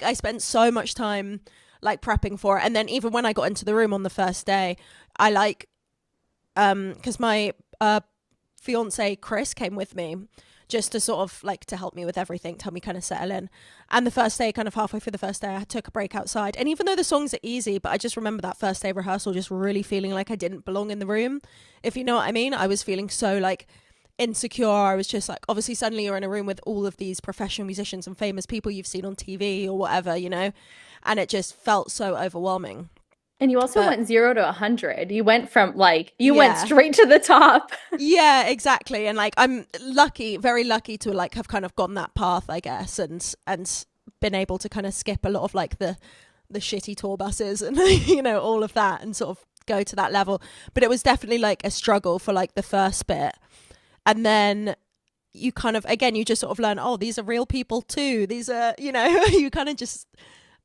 I spent so much time like prepping for it. And then even when I got into the room on the first day, I like, because my fiance Chris came with me just to sort of like to help me with everything, to help me kind of settle in. And the first day, kind of halfway through the first day, I took a break outside. And even though the songs are easy, but I just remember that first day of rehearsal just really feeling like I didn't belong in the room, if you know what I mean. I was feeling so like insecure. I was just like, obviously suddenly you're in a room with all of these professional musicians and famous people you've seen on TV or whatever, you know, and it just felt so overwhelming. And you also But went 0 to 100. You went from like, you went yeah, straight to the top. yeah, exactly. And like I'm lucky, very lucky to like have kind of gone that path, I guess, and been able to kind of skip a lot of like the shitty tour buses and you know, all of that, and sort of go to that level. But it was definitely like a struggle for like the first bit. And then you kind of, again, you just sort of learn, oh, these are real people too. These are, you know, you kind of just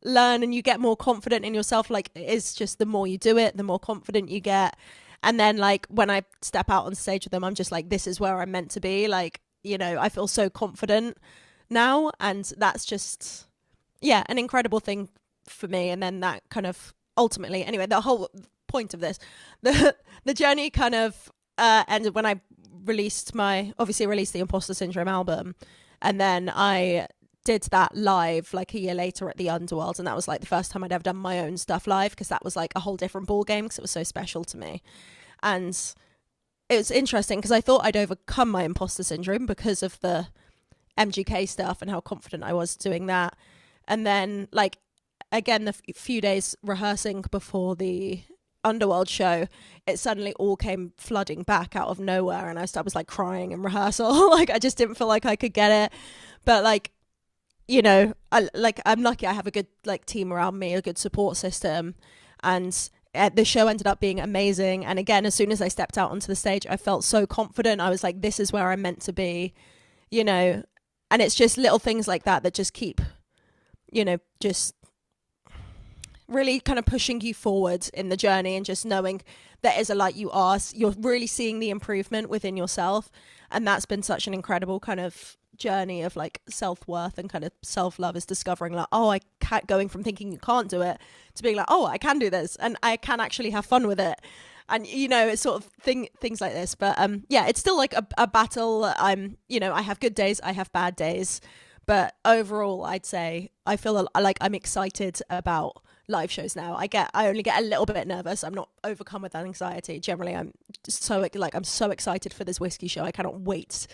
learn and you get more confident in yourself. Like it's just the more you do it, the more confident you get. And then like when I step out on stage with them, I'm just like, this is where I'm meant to be. Like, you know, I feel so confident now. And that's just, yeah, an incredible thing for me. And then that kind of ultimately, anyway, the whole point of this, the journey kind of ended when I obviously released the Imposter Syndrome album. And then I did that live like a year later at the Underworld, and that was like the first time I'd ever done my own stuff live, because that was like a whole different ball game, because it was so special to me. And it was interesting because I thought I'd overcome my imposter syndrome because of the MGK stuff and how confident I was doing that. And then like again, the few days rehearsing before the Underworld show, it suddenly all came flooding back out of nowhere, and I was like crying in rehearsal. Like I just didn't feel like I could get it. But like, you know, I'm lucky I have a good like team around me, a good support system, and the show ended up being amazing. And again, as soon as I stepped out onto the stage, I felt so confident. I was like, this is where I'm meant to be, you know. And it's just little things like that that just keep, you know, just really kind of pushing you forward in the journey, and just knowing there is a light. You're really seeing the improvement within yourself, and that's been such an incredible kind of journey of like self-worth and kind of self-love, is discovering like, oh, I can't, going from thinking you can't do it to being like, oh, I can do this and I can actually have fun with it. And you know, it's sort of things like this. But yeah, it's still like a battle. You know, I have good days, I have bad days, but overall I'd say I feel like I'm excited about live shows now. I only get a little bit nervous. I'm not overcome with that anxiety. Generally, I'm so excited for this whiskey show. I cannot wait